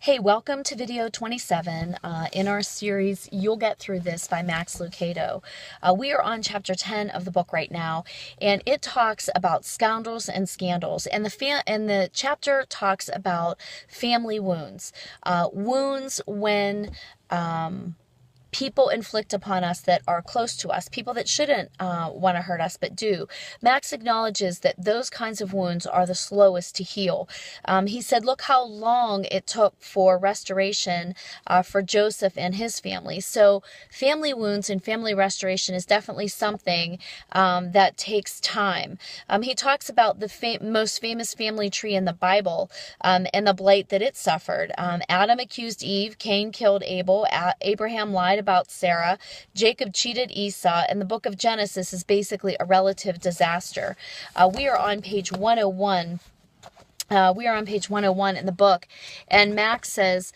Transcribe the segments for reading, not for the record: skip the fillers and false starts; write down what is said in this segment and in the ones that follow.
Hey, welcome to video 27 in our series You'll Get Through This by Max Lucado. We are on chapter 10 of the book right now, and it talks about scoundrels and scandals. And the chapter talks about family wounds. Wounds when people inflict upon us that are close to us, people that shouldn't want to hurt us but do. Max acknowledges that those kinds of wounds are the slowest to heal. He said, look how long it took for restoration for Joseph and his family. So family wounds and family restoration is definitely something that takes time. He talks about the most famous family tree in the Bible and the blight that it suffered. Adam accused Eve, Cain killed Abel, Abraham lied about Sarah, Jacob cheated Esau, and the book of Genesis is basically a relative disaster. We are on page 101. We are on page 101 in the book, and Max says,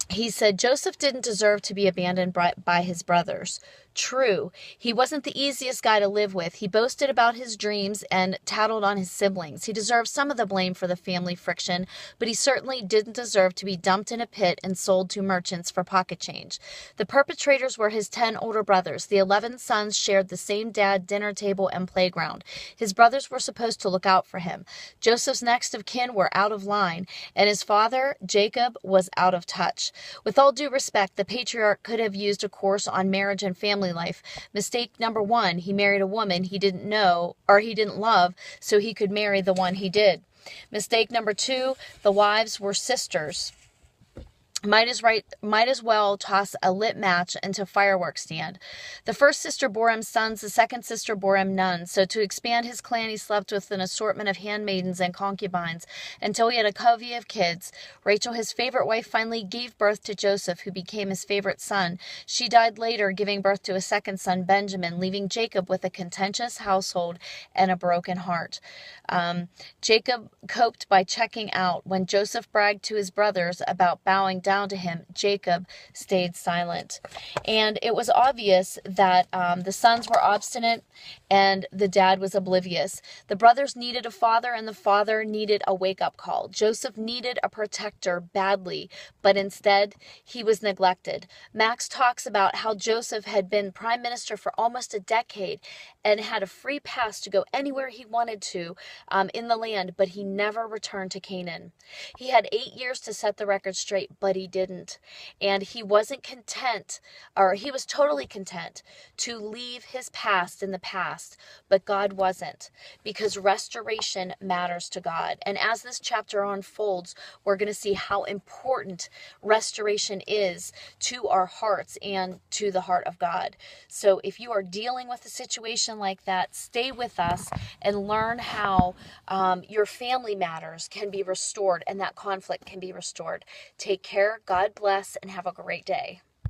he said, Joseph didn't deserve to be abandoned by his brothers. True, he wasn't the easiest guy to live with. He boasted about his dreams and tattled on his siblings. He deserved some of the blame for the family friction, but he certainly didn't deserve to be dumped in a pit and sold to merchants for pocket change. The perpetrators were his 10 older brothers. The 11 sons shared the same dad, dinner table, and playground. His brothers were supposed to look out for him. Joseph's next of kin were out of line, and his father, Jacob, was out of touch. With all due respect, the patriarch could have used a course on marriage and family life. Mistake number 1, he married a woman he didn't know or he didn't love, so he could marry the one he did. Mistake number 2, the wives were sisters. Might as well toss a lit match into a fireworks stand. The first sister bore him sons, the second sister bore him none. So to expand his clan, he slept with an assortment of handmaidens and concubines until he had a covey of kids. Rachel, his favorite wife, finally gave birth to Joseph, who became his favorite son. She died later, giving birth to a second son, Benjamin, leaving Jacob with a contentious household and a broken heart. Jacob coped by checking out. When Joseph bragged to his brothers about bowing down to him, Jacob stayed silent. And it was obvious that the sons were obstinate and the dad was oblivious. The brothers needed a father and the father needed a wake-up call. Joseph needed a protector badly, but instead he was neglected. Max talks about how Joseph had been prime minister for almost a decade and had a free pass to go anywhere he wanted to in the land, but he never returned to Canaan. He had 8 years to set the record straight, but he didn't. And he wasn't content, or he was totally content to leave his past in the past, but God wasn't, because restoration matters to God. And as this chapter unfolds, we're going to see how important restoration is to our hearts and to the heart of God. So if you are dealing with a situation like that, stay with us and learn how your family matters can be restored and that conflict can be restored. Take care, God bless, and have a great day.